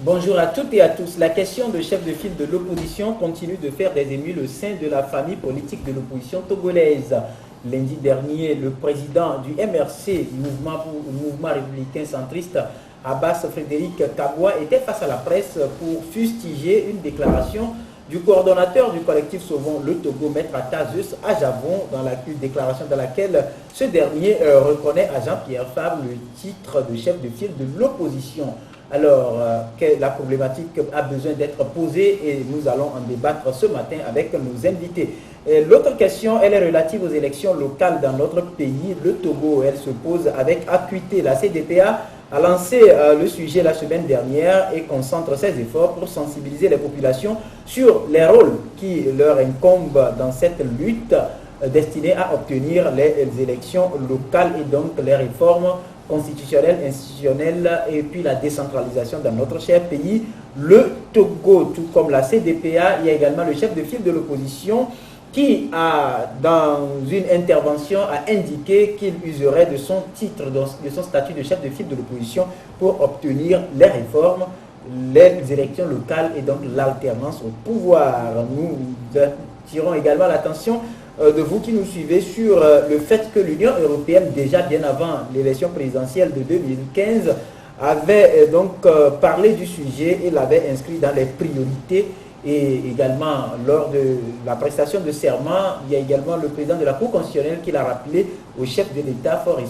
Bonjour à toutes et à tous. La question de chef de file de l'opposition continue de faire des émules au sein de la famille politique de l'opposition togolaise. Lundi dernier, le président du MRC, Mouvement républicain centriste, Abbas Frédéric Kabwa, était face à la presse pour fustiger une déclaration du coordonnateur du collectif Sauvons le Togo, Maître Atazus Ajavon, dans la déclaration dans laquelle ce dernier reconnaît à Jean-Pierre Fabre le titre de chef de file de l'opposition. Alors, la problématique a besoin d'être posée et nous allons en débattre ce matin avec nos invités. L'autre question, elle est relative aux élections locales dans notre pays, le Togo. Elle se pose avec acuité. La CDPA a lancé le sujet la semaine dernière et concentre ses efforts pour sensibiliser les populations sur les rôles qui leur incombent dans cette lutte destinée à obtenir les élections locales et donc les réformes constitutionnelle, institutionnelle et puis la décentralisation dans notre cher pays, le Togo. Tout comme la CDPA, il y a également le chef de file de l'opposition qui a, dans une intervention, a indiqué qu'il userait de son titre, de son statut de chef de file de l'opposition pour obtenir les réformes, les élections locales et donc l'alternance au pouvoir. Nous tirons également l'attention de vous qui nous suivez sur le fait que l'Union européenne, déjà bien avant l'élection présidentielle de 2015, avait donc parlé du sujet et l'avait inscrit dans les priorités. Et également, lors de la prestation de serment, il y a également le président de la Cour constitutionnelle qui l'a rappelé au chef de l'État, Faure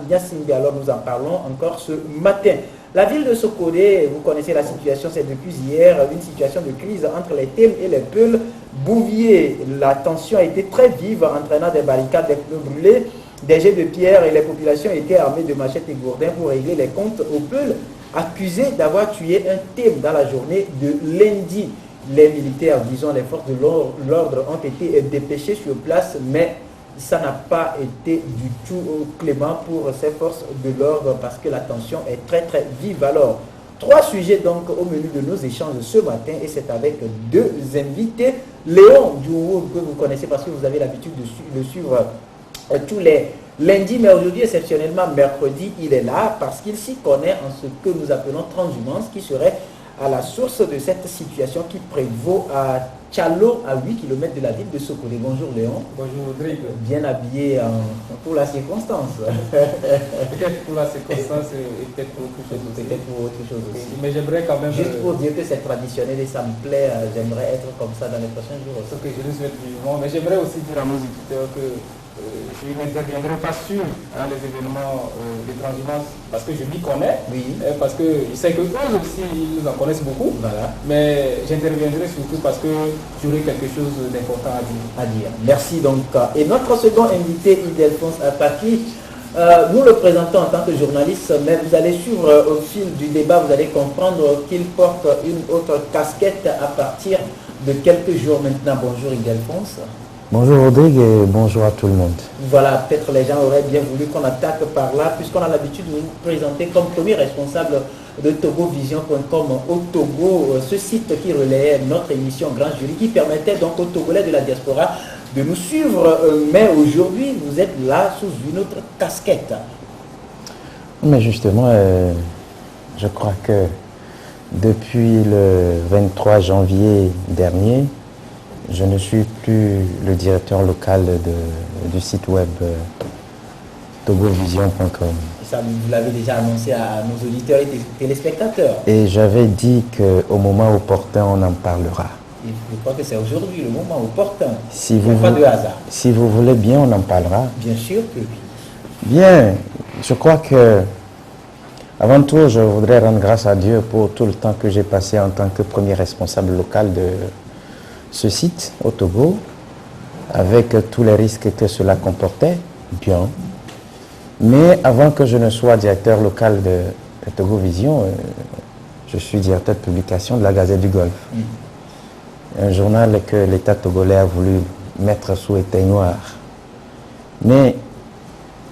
Gnassingbé. Alors nous en parlons encore ce matin. La ville de Sokodé, vous connaissez la situation, c'est depuis hier, une situation de crise entre les Tèmes et les Peuls. Bouvier, la tension a été très vive, entraînant des barricades, des pneus brûlés, des jets de pierre et les populations étaient armées de machettes et gourdins pour régler les comptes aux Peuls, accusés d'avoir tué un Thème dans la journée de lundi. Les militaires, disons les forces de l'ordre, ont été dépêchés sur place, mais ça n'a pas été du tout clément pour ces forces de l'ordre parce que la tension est très très vive. Alors, 3 sujets donc au menu de nos échanges ce matin et c'est avec 2 invités. Léon Djourou, que vous connaissez parce que vous avez l'habitude de le suivre tous les lundis, mais aujourd'hui exceptionnellement mercredi, il est là parce qu'il s'y connaît en ce que nous appelons transhumance qui serait à la source de cette situation qui prévaut à Tchalo, à 8 km de la ville de Sokodé. Bonjour Léon. Bonjour Rodrigue. Bien habillé pour la circonstance. Peut-être pour la circonstance et peut-être pour autre chose aussi. Peut-être pour autre chose aussi. Mais j'aimerais quand même... Juste pour dire que c'est traditionnel et ça me plaît, j'aimerais être comme ça dans les prochains jours. Ce que je le souhaite vivement. Mais j'aimerais aussi dire à nos auditeurs que je n'interviendrai pas sur les événements de transhumance parce que je m'y connais, oui. Parce que je sais que eux aussi ils nous en connaissent beaucoup, voilà. Mais j'interviendrai surtout parce que j'aurai quelque chose d'important à dire. Merci donc. Et notre second invité, Ildefonse Apaki, nous le présentons en tant que journaliste, mais vous allez suivre au fil du débat, vous allez comprendre qu'il porte une autre casquette à partir de quelques jours maintenant. Bonjour Ildefonse. Bonjour Rodrigue et bonjour à tout le monde. Voilà, peut-être les gens auraient bien voulu qu'on attaque par là, puisqu'on a l'habitude de vous présenter comme premier responsable de TogoVision.com au Togo, ce site qui relayait notre émission Grand Jury, qui permettait donc aux Togolais de la diaspora de nous suivre. Mais aujourd'hui, vous êtes là sous une autre casquette. Mais justement, je crois que depuis le 23 janvier dernier, je ne suis plus le directeur local du site web TogoVision.com. Ça, vous l'avez déjà annoncé à nos auditeurs et téléspectateurs. Et j'avais dit qu'au moment opportun, on en parlera. Et je crois que c'est aujourd'hui le moment opportun. Si vous pas de hasard. Si vous voulez bien, on en parlera. Bien sûr que oui. Bien, je crois que, avant tout, je voudrais rendre grâce à Dieu pour tout le temps que j'ai passé en tant que premier responsable local de ce site au Togo, avec tous les risques que cela comportait, bien. Mais avant que je ne sois directeur local de TogoVision, je suis directeur de publication de la Gazette du Golfe. Un journal que l'État togolais a voulu mettre sous éteignoir. Mais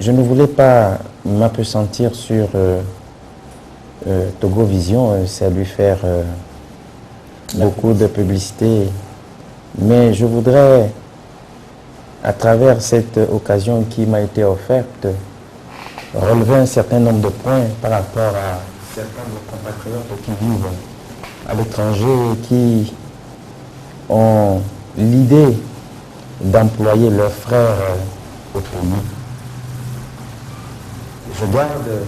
je ne voulais pas m'appesantir sur TogoVision, c'est lui faire beaucoup de publicité. Mais je voudrais, à travers cette occasion qui m'a été offerte, relever un certain nombre de points par rapport à certains de nos compatriotes qui vivent à l'étranger qui ont l'idée d'employer leurs frères au Togo. Je garde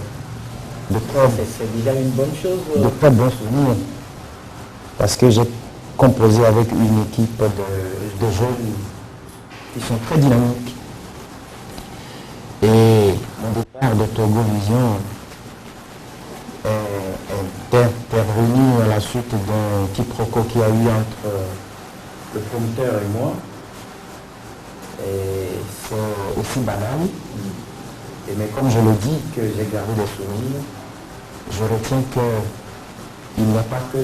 c'est déjà une bonne chose. de très bons souvenirs parce que j'ai composé avec une équipe de jeunes qui sont très dynamiques. Et mon départ de Togo Vision est intervenu à la suite d'un quiproquo qu'il y a eu entre le promoteur et moi. Et c'est aussi banal. Mais comme je le dis, que j'ai gardé des souvenirs, je retiens qu'il n'y a pas que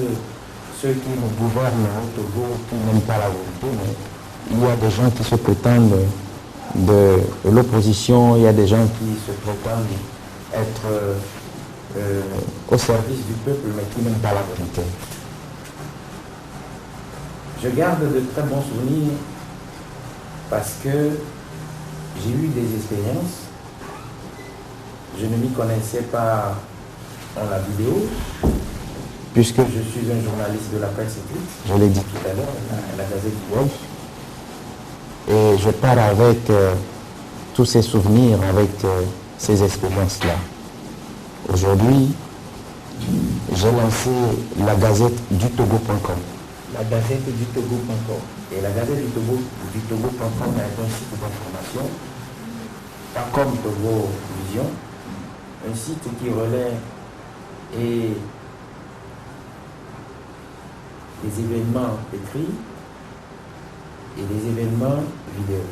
ceux qui nous gouvernent au Togo qui n'aiment pas la vérité, mais il y a des gens qui se prétendent de l'opposition, il y a des gens qui se prétendent être au service du peuple, mais qui n'aiment pas la vérité. Je garde de très bons souvenirs parce que j'ai eu des expériences. Je ne m'y connaissais pas en la vidéo, puisque je suis un journaliste de la presse écrite, je l'ai dit tout à l'heure, la Gazette du Golfe. Et je pars avec tous ces souvenirs, avec ces expériences-là. Aujourd'hui, j'ai lancé la Gazette du Togo.com. La Gazette du Togo.com. Et la Gazette du Togo.com est un site d'information, pas comme Togo Vision, un site qui relaie et des événements écrits et des événements vidéo.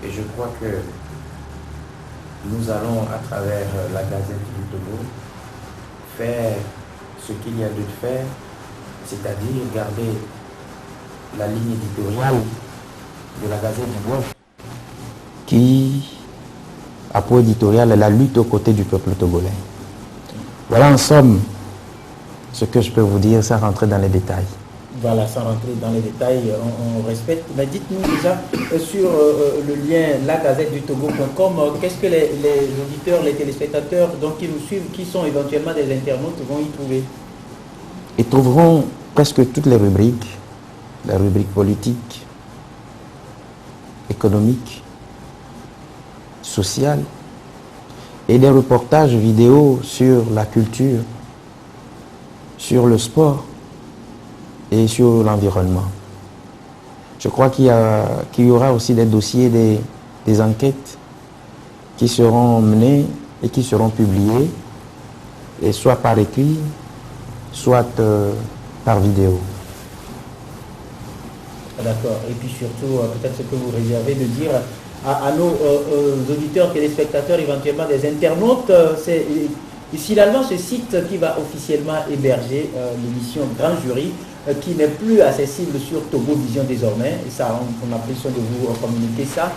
Et je crois que nous allons, à travers la Gazette du Togo, faire ce qu'il y a de faire, c'est-à-dire garder la ligne éditoriale de la Gazette du Golfe, qui a pour éditorial la lutte aux côtés du peuple togolais. Voilà en somme ce que je peux vous dire sans rentrer dans les détails. Voilà, sans rentrer dans les détails, on respecte. Mais dites-nous déjà sur le lien lagazettedutogo.com, qu'est-ce que les auditeurs, les téléspectateurs donc, qui nous suivent, qui sont éventuellement des internautes, vont y trouver? Ils trouveront presque toutes les rubriques politiques, économiques, sociales, et des reportages vidéo sur la culture, sur le sport et sur l'environnement. Je crois qu'il y aura aussi des dossiers, des enquêtes qui seront menées et qui seront publiées, et soit par écrit, soit par vidéo. D'accord. Et puis surtout, peut-être ce que vous réservez de dire à nos auditeurs, téléspectateurs, éventuellement des internautes, c'est finalement ce site qui va officiellement héberger l'émission Grand Jury, qui n'est plus accessible sur Togo Vision désormais. Et ça, on a pris soin de vous communiquer ça.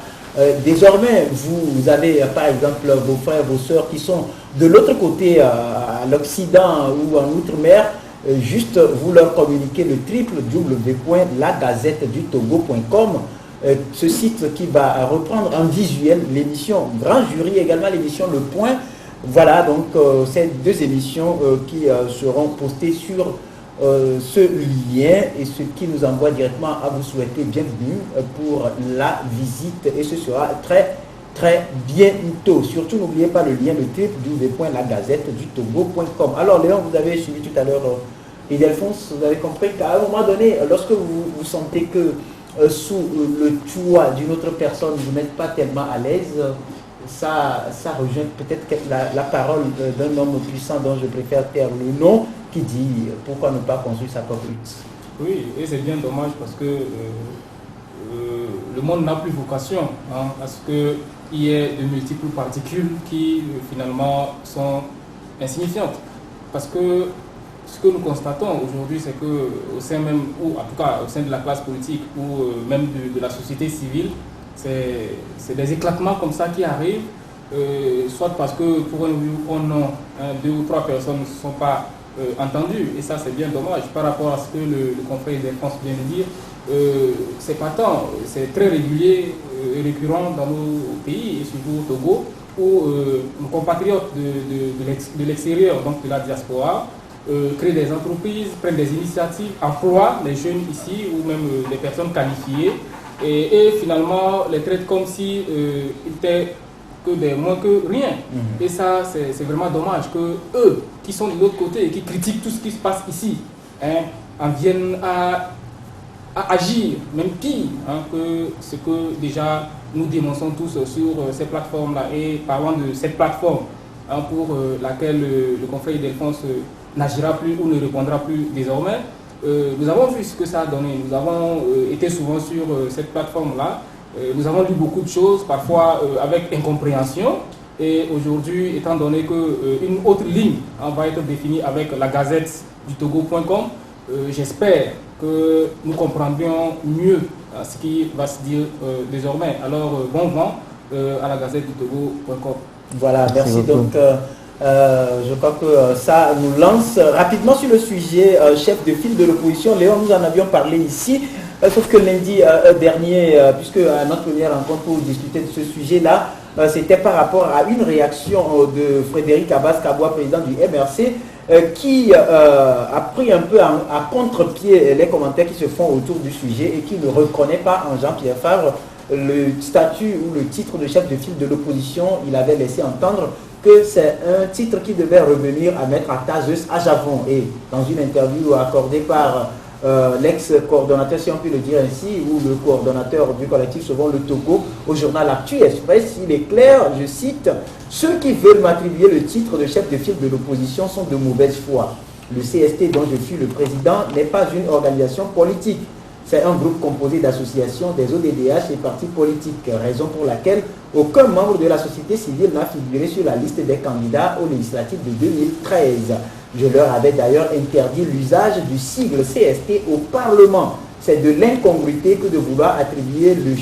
Désormais, vous avez par exemple vos frères, vos sœurs qui sont de l'autre côté, à l'Occident ou en Outre-mer. Juste vous leur communiquez le www.lagazettedutogo.com, ce site qui va reprendre en visuel l'émission Grand Jury, également l'émission Le Point. Voilà donc ces deux émissions qui seront postées sur ce lien, et ce qui nous envoie directement à vous souhaiter bienvenue pour la visite, et ce sera très bientôt. Surtout n'oubliez pas le lien, le www.lagazettedutogo.com. Alors Léon, vous avez suivi tout à l'heure et Delphonse, vous avez compris qu'à un moment donné, lorsque vous sentez que sous le toit d'une autre personne, vous n'êtes pas tellement à l'aise, ça rejoint peut-être la parole d'un homme puissant dont je préfère taire le nom, qui dit pourquoi ne pas construire sa propre lutte. Oui, et c'est bien dommage parce que le monde n'a plus vocation à ce qu'il y ait de multiples particules qui finalement sont insignifiantes. Parce que ce que nous constatons aujourd'hui, c'est qu'au sein même, ou en tout cas au sein de la classe politique ou même de la société civile, c'est des éclatements comme ça qui arrivent, soit parce que pour un oui ou un non, deux ou trois personnes ne se sont pas entendues, et ça c'est bien dommage par rapport à ce que le confrère des France vient de dire. C'est pas tant, c'est très régulier et récurrent dans nos pays, et surtout au Togo, où nos compatriotes de l'extérieur, donc de la diaspora, créent des entreprises, prennent des initiatives, emploient les jeunes ici ou même les personnes qualifiées et finalement les traitent comme si ils étaient que des moins que rien. Et ça, c'est vraiment dommage que eux, qui sont de l'autre côté et qui critiquent tout ce qui se passe ici, en viennent à agir, même pire que ce que déjà nous dénonçons tous sur ces plateformes-là. Et parlant de cette plateforme pour laquelle le confrère Ildefonse n'agira plus ou ne répondra plus désormais, nous avons vu ce que ça a donné. Nous avons été souvent sur cette plateforme-là. Nous avons lu beaucoup de choses, parfois avec incompréhension. Et aujourd'hui, étant donné qu'une autre ligne va être définie avec la gazette du Togo.com, j'espère que nous comprendrions mieux ce qui va se dire désormais. Alors, bon vent à la gazette du Togo.com. Voilà, merci. Donc, je crois que ça nous lance rapidement sur le sujet. Chef de file de l'opposition, Léon, nous en avions parlé ici. Sauf que lundi dernier, puisque à notre première rencontre pour discuter de ce sujet-là, c'était par rapport à une réaction de Frédéric Abbas-Kabwa, président du MRC, qui a pris un peu à contre-pied les commentaires qui se font autour du sujet et qui ne reconnaît pas en Jean-Pierre Favre le statut ou le titre de chef de file de l'opposition. Il avait laissé entendre que c'est un titre qui devait revenir à Maître Atazeus Ajavon. Et dans une interview accordée par l'ex-coordonnateur, si on peut le dire ainsi, ou le coordonnateur du collectif Sauvons le Togo, au journal Actu Express, il est clair, je cite, « Ceux qui veulent m'attribuer le titre de chef de file de l'opposition sont de mauvaise foi. Le CST dont je suis le président n'est pas une organisation politique. C'est un groupe composé d'associations, des ODDH et partis politiques, raison pour laquelle aucun membre de la société civile n'a figuré sur la liste des candidats aux législatives de 2013. Je leur avais d'ailleurs interdit l'usage du sigle CST au Parlement. C'est de l'incongruité que de vouloir attribuer le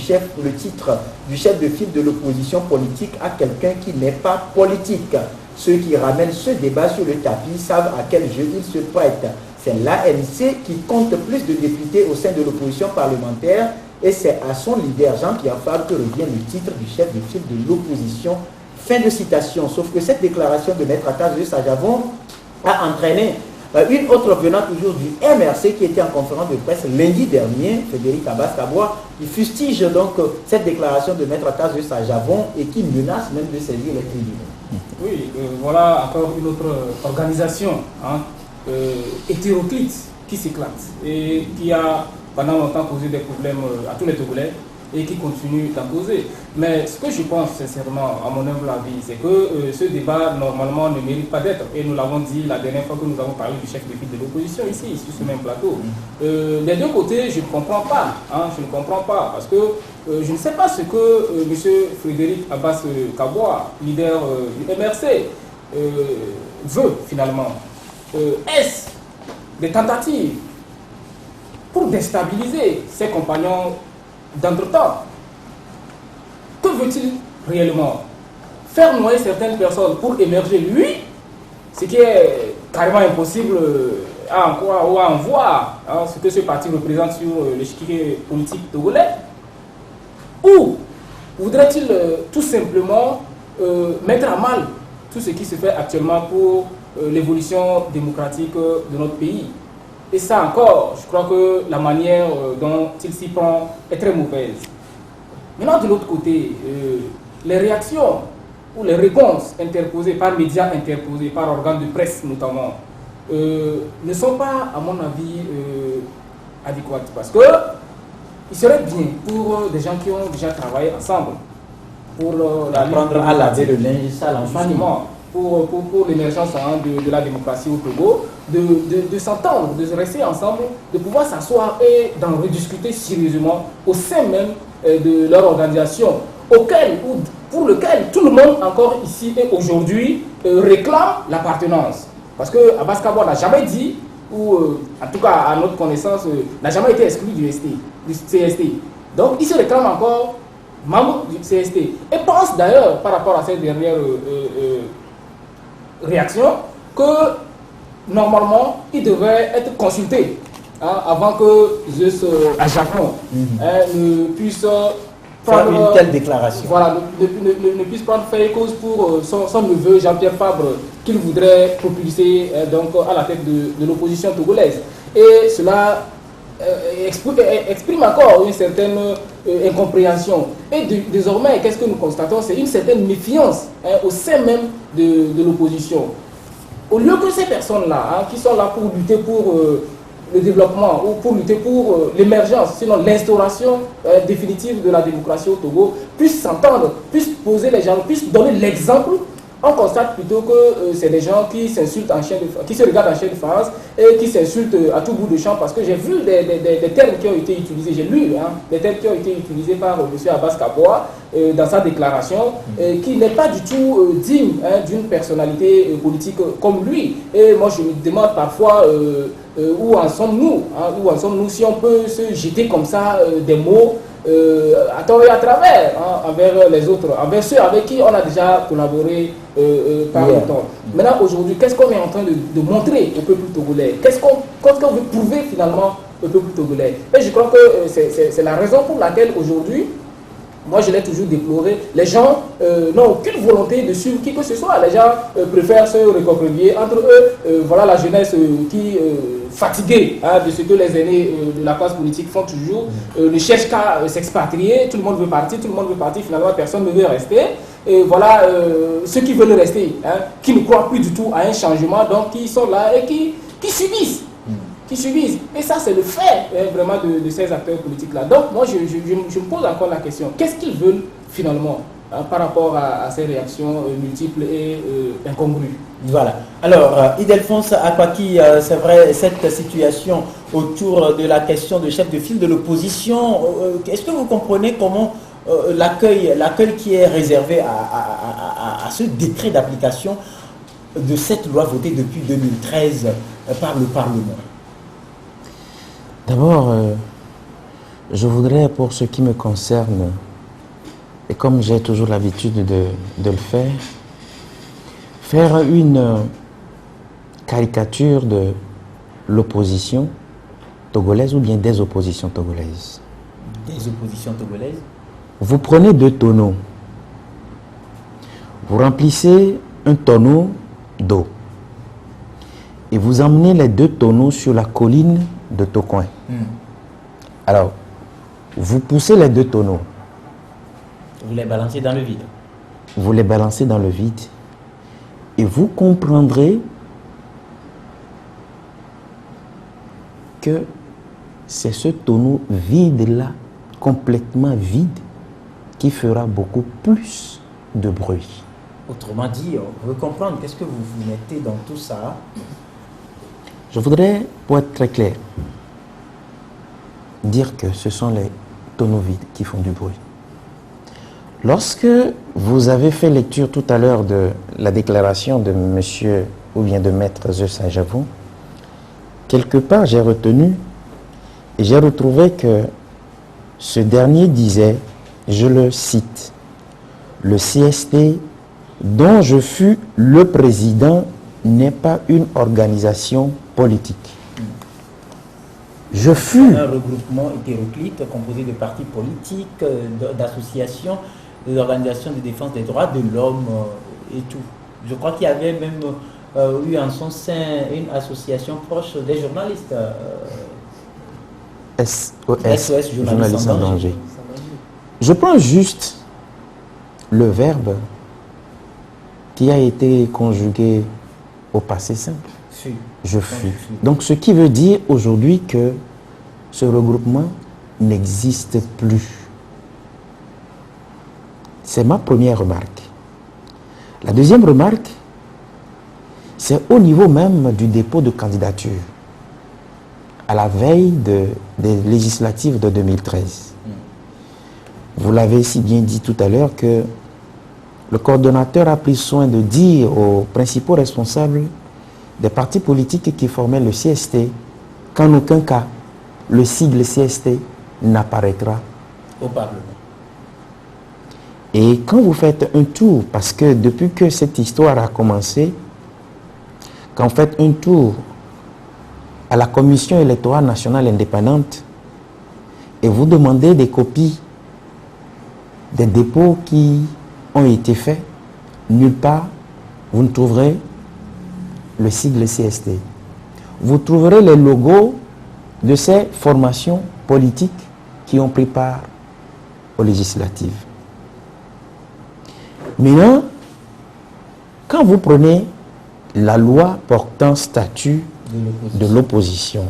titre du chef de file de l'opposition politique à quelqu'un qui n'est pas politique. Ceux qui ramènent ce débat sur le tapis savent à quel jeu ils se prêtent. C'est l'ANC qui compte plus de députés au sein de l'opposition parlementaire et c'est à son leader Jean-Pierre Favre que revient le titre du chef de file de l'opposition. Fin de citation. Sauf que cette déclaration de Maître Atazeus Ajavon a entraîné une autre venant toujours du MRC qui était en conférence de presse lundi dernier, Frédéric Abbas-Kabwa, qui fustige donc cette déclaration de Maître Atazeus Ajavon et qui menace même de saisir les tribunaux. Oui, voilà encore une autre organisation hétéroclite qui s'éclate et qui a pendant longtemps posé des problèmes à tous les Togolais et qui continue d'en causer. Mais ce que je pense sincèrement, à mon humble avis, c'est que ce débat normalement ne mérite pas d'être. Et nous l'avons dit la dernière fois que nous avons parlé du chef de file de l'opposition ici, sur ce même plateau. Les deux côtés, je ne comprends pas. Je ne comprends pas parce que je ne sais pas ce que M. Frédéric Abbas-Kabwa, leader du MRC, veut finalement. Est-ce des tentatives pour déstabiliser ses compagnons d'entretemps? Que veut-il réellement? Faire noyer certaines personnes pour émerger lui, ce qui est carrément impossible à en voir ce que ce parti représente sur l'échiquier politique togolais? Ou voudrait-il tout simplement mettre à mal tout ce qui se fait actuellement pour l'évolution démocratique de notre pays? Et ça encore, je crois que la manière dont il s'y prend est très mauvaise. Maintenant, de l'autre côté, les réactions ou les réponses interposées par médias interposés, par organes de presse notamment, ne sont pas, à mon avis, adéquates. Parce que il serait bien pour des gens qui ont déjà travaillé ensemble, pour apprendre à laver le linge sale en famille. Pour l'émergence de la démocratie au Togo, de s'entendre, de rester ensemble, de pouvoir s'asseoir et d'en rediscuter sérieusement au sein même de leur organisation, pour lequel tout le monde encore ici et aujourd'hui réclame l'appartenance. Parce que Abbas-Kabwa n'a jamais dit, ou en tout cas à notre connaissance, n'a jamais été exclu du CST. Donc il se réclame encore membre du CST. Et pense d'ailleurs, par rapport à cette dernière réaction, que normalement il devrait être consulté avant que Zeus Ajavon ne puisse faire une telle déclaration. Voilà, ne puisse prendre fait cause pour son neveu Jean-Pierre Fabre, qu'il voudrait propulser donc, à la tête de l'opposition togolaise. Et cela exprime encore une certaine incompréhension. Et désormais, qu'est-ce que nous constatons? C'est une certaine méfiance au sein même de l'opposition. Au lieu que ces personnes-là, qui sont là pour lutter pour le développement ou pour lutter pour l'émergence, sinon l'instauration définitive de la démocratie au Togo, puissent s'entendre, puissent poser les gens, puissent donner l'exemple, on constate plutôt que c'est des gens qui s'insultent en chien de, qui se regardent en chien de farce et qui s'insultent à tout bout de champ, parce que j'ai vu des termes qui ont été utilisés, j'ai lu des termes qui ont été utilisés par M. Abbas Kaboa dans sa déclaration, qui n'est pas du tout digne d'une personnalité politique comme lui. Et moi je me demande parfois où en sommes-nous, si on peut se jeter comme ça des mots à tort et à travers envers les autres, envers ceux avec qui on a déjà collaboré par le temps. Maintenant, aujourd'hui, qu'est-ce qu'on est en train de montrer au peuple togolais? Qu'est-ce qu'on veut prouver finalement au peuple togolais? Et je crois que c'est la raison pour laquelle aujourd'hui, moi je l'ai toujours déploré, les gens n'ont aucune volonté de suivre qui que ce soit. Les gens préfèrent se recroqueviller entre eux. Voilà la jeunesse qui, fatiguée de ce que les aînés de la classe politique font toujours, ne cherche qu'à s'expatrier. Tout le monde veut partir, finalement personne ne veut rester. Et voilà ceux qui veulent rester, qui ne croient plus du tout à un changement, donc qui sont là et qui subissent. Et ça, c'est le fait vraiment de ces acteurs politiques-là. Donc, moi, je me pose encore la question. Qu'est-ce qu'ils veulent finalement par rapport à ces réactions multiples et incongrues? Voilà. Alors, Ildefonse Akwaki, c'est vrai, cette situation autour de la question de chef de file de l'opposition, est-ce que vous comprenez comment l'accueil qui est réservé à ce décret d'application de cette loi votée depuis 2013 par le Parlement? D'abord, je voudrais, pour ce qui me concerne, et comme j'ai toujours l'habitude de le faire une caricature de l'opposition togolaise ou bien des oppositions togolaises. Des oppositions togolaises? Vous prenez 2 tonneaux. Vous remplissez un tonneau d'eau. Et vous emmenez les 2 tonneaux sur la colline de Tocoin. Alors, vous poussez les 2 tonneaux. Vous les balancez dans le vide. Vous les balancez dans le vide. Et vous comprendrez que c'est ce tonneau vide-là, complètement vide, qui fera beaucoup plus de bruit. Autrement dit, on veut comprendre qu'est-ce que vous mettez dans tout ça. Je voudrais, pour être très clair, dire que ce sont les tonneaux vides qui font du bruit. Lorsque vous avez fait lecture tout à l'heure de la déclaration de monsieur ou bien de maître Zeus Saint-Javon, quelque part j'ai retenu et j'ai retrouvé que ce dernier disait, je le cite, le CST dont je fus le président n'est pas une organisation politique. Je fus un regroupement hétéroclite composé de partis politiques, d'associations, d'organisations de défense des droits de l'homme et tout. Je crois qu'il y avait même eu en son sein une association proche des journalistes. SOS, journalistes en danger. Je prends juste le verbe qui a été conjugué au passé simple. Je fus. Donc ce qui veut dire aujourd'hui que ce regroupement n'existe plus. C'est ma première remarque. La deuxième remarque, c'est au niveau même du dépôt de candidature, à la veille des législatives de 2013. Vous l'avez si bien dit tout à l'heure que le coordonnateur a pris soin de dire aux principaux responsables des partis politiques qui formaient le CST qu'en aucun cas le sigle CST n'apparaîtra au Parlement. Et quand vous faites un tour, parce que depuis que cette histoire a commencé, quand vous faites un tour à la Commission électorale nationale indépendante et vous demandez des copies des dépôts qui ont été faits, nulle part, vous ne trouverez le sigle CST. Vous trouverez les logos de ces formations politiques qui ont pris part aux législatives. Maintenant, quand vous prenez la loi portant statut de l'opposition,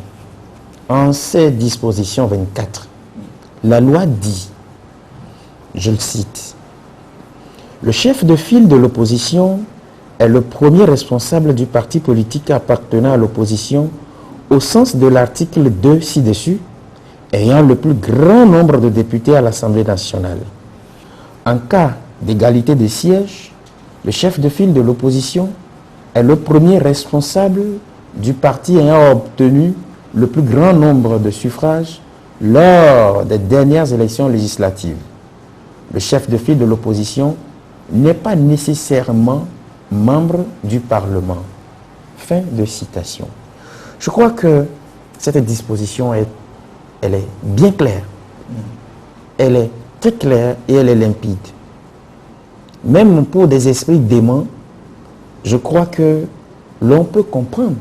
en ses dispositions 24, la loi dit, je le cite, « Le chef de file de l'opposition est le premier responsable du parti politique appartenant à l'opposition au sens de l'article 2 ci-dessus, ayant le plus grand nombre de députés à l'Assemblée nationale. En cas d'égalité des sièges, le chef de file de l'opposition est le premier responsable du parti ayant obtenu le plus grand nombre de suffrages lors des dernières élections législatives. Le chef de file de l'opposition n'est pas nécessairement membre du Parlement. » Fin de citation. Je crois que cette disposition elle est bien claire. Elle est très claire et elle est limpide. Même pour des esprits déments, je crois que l'on peut comprendre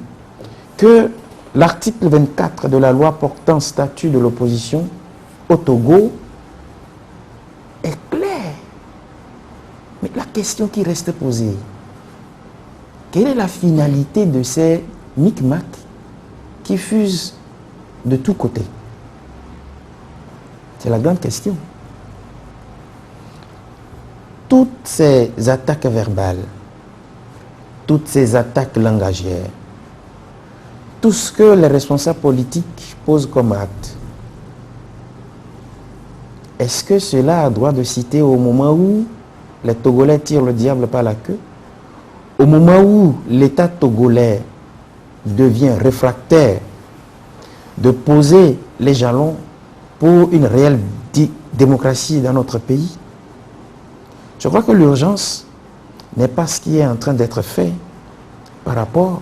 que l'article 24 de la loi portant statut de l'opposition au Togo est clair. Mais la question qui reste posée, quelle est la finalité de ces micmacs qui fusent de tous côtés? C'est la grande question. Toutes ces attaques verbales, toutes ces attaques langagières, tout ce que les responsables politiques posent comme acte, est-ce que cela a droit de citer au moment où les Togolais tirent le diable par la queue, au moment où l'État togolais devient réfractaire de poser les jalons pour une réelle démocratie dans notre pays? Je crois que l'urgence n'est pas ce qui est en train d'être fait par rapport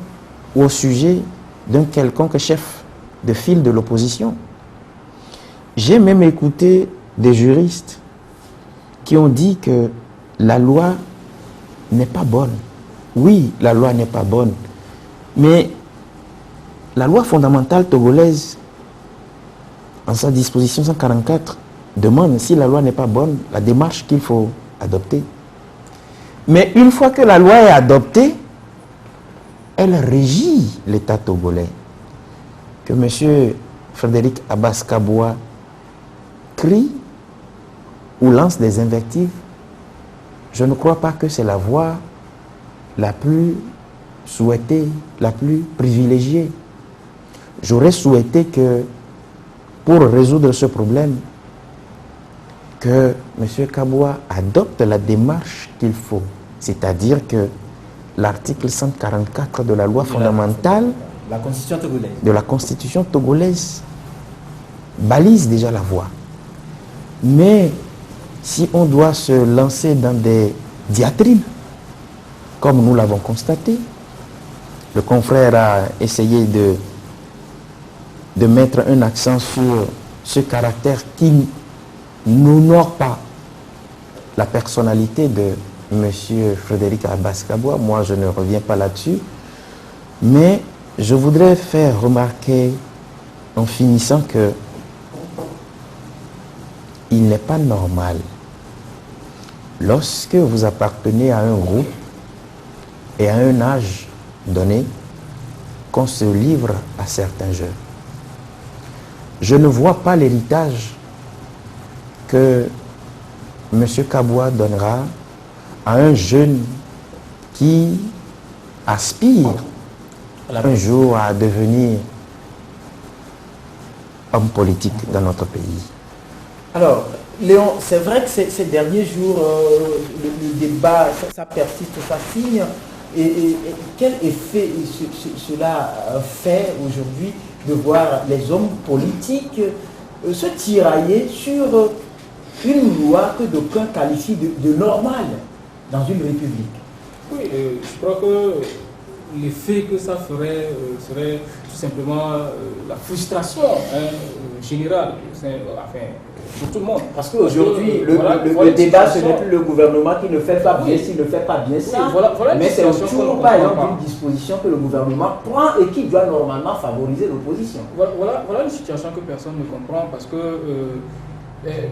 au sujet d'un quelconque chef de file de l'opposition. J'ai même écouté des juristes qui ont dit que la loi n'est pas bonne. Oui, la loi n'est pas bonne, mais la loi fondamentale togolaise, en sa disposition 144, demande, si la loi n'est pas bonne, la démarche qu'il faut adopter. Mais une fois que la loi est adoptée, elle régit l'État togolais. Que M. Frédéric Abbas-Kaboua crie ou lance des invectives, je ne crois pas que c'est la voie la plus souhaitée, la plus privilégiée. J'aurais souhaité que, pour résoudre ce problème, que M. Kaboua adopte la démarche qu'il faut. C'est-à-dire que l'article 144 de la loi fondamentale de la Constitution togolaise balise déjà la voie. Mais si on doit se lancer dans des diatribes, comme nous l'avons constaté, le confrère a essayé de mettre un accent sur ce caractère qui n'honore pas la personnalité de M. Frédéric Abbas-Kaboua. Moi, je ne reviens pas là-dessus. Mais je voudrais faire remarquer, en finissant, que il n'est pas normal, lorsque vous appartenez à un groupe et à un âge donné, qu'on se livre à certains jeux. Je ne vois pas l'héritage que M. Kaboua donnera à un jeune qui aspire un jour à devenir homme politique dans notre pays. Alors, Léon, c'est vrai que ces derniers jours, le débat, ça persiste, ça signe. Et quel effet cela fait aujourd'hui de voir les hommes politiques se tirailler sur une loi que d'aucuns qualifient de normale dans une république? Oui, je crois que l'effet que ça ferait serait tout simplement la frustration général, enfin, pour tout le monde. Parce qu'aujourd'hui, le débat, ce n'est plus le gouvernement qui ne fait pas bien, s'il ne fait pas bien ça, mais c'est toujours par exemple une disposition que le gouvernement prend et qui doit normalement favoriser l'opposition. Voilà une situation que personne ne comprend parce que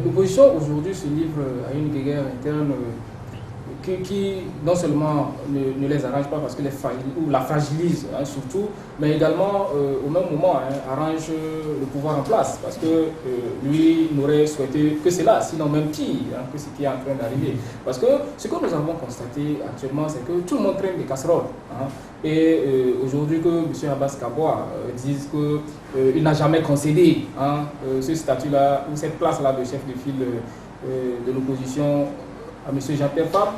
l'opposition aujourd'hui se livre à une guerre interne qui non seulement ne les arrange pas parce que la fragilise surtout, mais également au même moment arrange le pouvoir en place parce que lui n'aurait souhaité que cela, sinon même pire que ce qui est en train d'arriver. Parce que ce que nous avons constaté actuellement, c'est que tout le monde traîne des casseroles. Et aujourd'hui que M. Abbas Kaboa dise qu'il n'a jamais concédé ce statut-là ou cette place-là de chef de file de l'opposition à M. Jean-Pierre Fabre,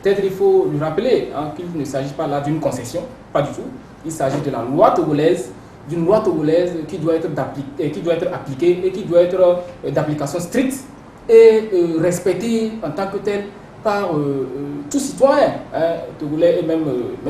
peut-être il faut lui rappeler qu'il ne s'agit pas là d'une concession, pas du tout. Il s'agit de la loi togolaise, d'une loi togolaise qui doit être appliquée et qui doit être d'application stricte et respectée en tant que telle par tout citoyen togolais et même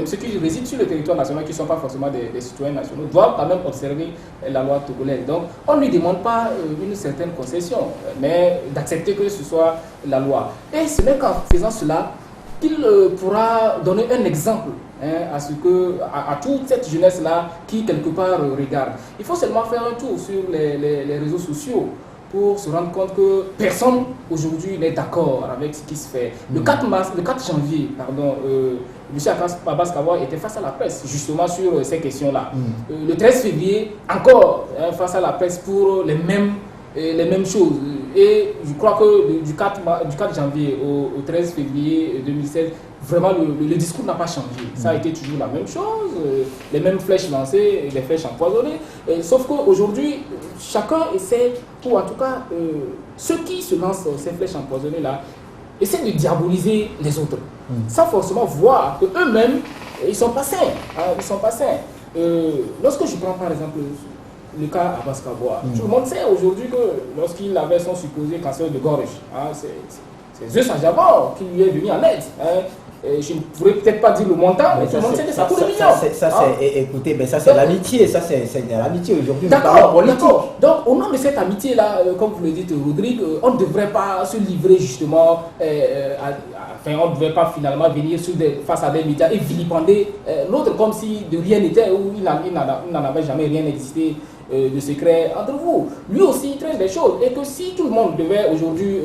ceux qui résident sur le territoire national qui ne sont pas forcément des citoyens nationaux doivent quand même observer la loi togolaise. Donc on ne lui demande pas une certaine concession, mais d'accepter que ce soit la loi. Et ce n'est qu'en faisant cela qu'il pourra donner un exemple à toute cette jeunesse-là qui quelque part regarde. Il faut seulement faire un tour sur les réseaux sociaux pour se rendre compte que personne aujourd'hui n'est d'accord avec ce qui se fait. Le 4 janvier, M. Abbas Kaboa était face à la presse justement sur ces questions-là. Le 13 février, encore face à la presse pour les mêmes choses. Et je crois que du 4 janvier au 13 février 2016, vraiment le discours n'a pas changé. Ça a été toujours la même chose, les mêmes flèches lancées, les flèches empoisonnées. Sauf qu'aujourd'hui, chacun essaie, ou en tout cas ceux qui se lancent ces flèches empoisonnées-là, essaient de diaboliser les autres, sans forcément voir qu'eux-mêmes, ils sont pas sains. Ils sont pas sains. Lorsque je prends par exemple le cas Abbas Kaboa, tout le monde sait aujourd'hui que lorsqu'il avait son supposé cancer de gorge, c'est Zeus Ajabor qui lui est venu en aide. Je ne pourrais peut-être pas dire le montant, mais tout le monde sait que ça coûte des millions. Écoutez, mais ça c'est l'amitié, ça c'est l'amitié aujourd'hui. D'accord. Donc au nom de cette amitié-là, comme vous le dites Rodrigue, on ne devrait pas se livrer justement, on ne devrait pas finalement venir face à des médias et vilipender l'autre comme si de rien n'était ou il n'en avait jamais rien existé de secret entre vous. Lui aussi il traîne des choses et que si tout le monde devait aujourd'hui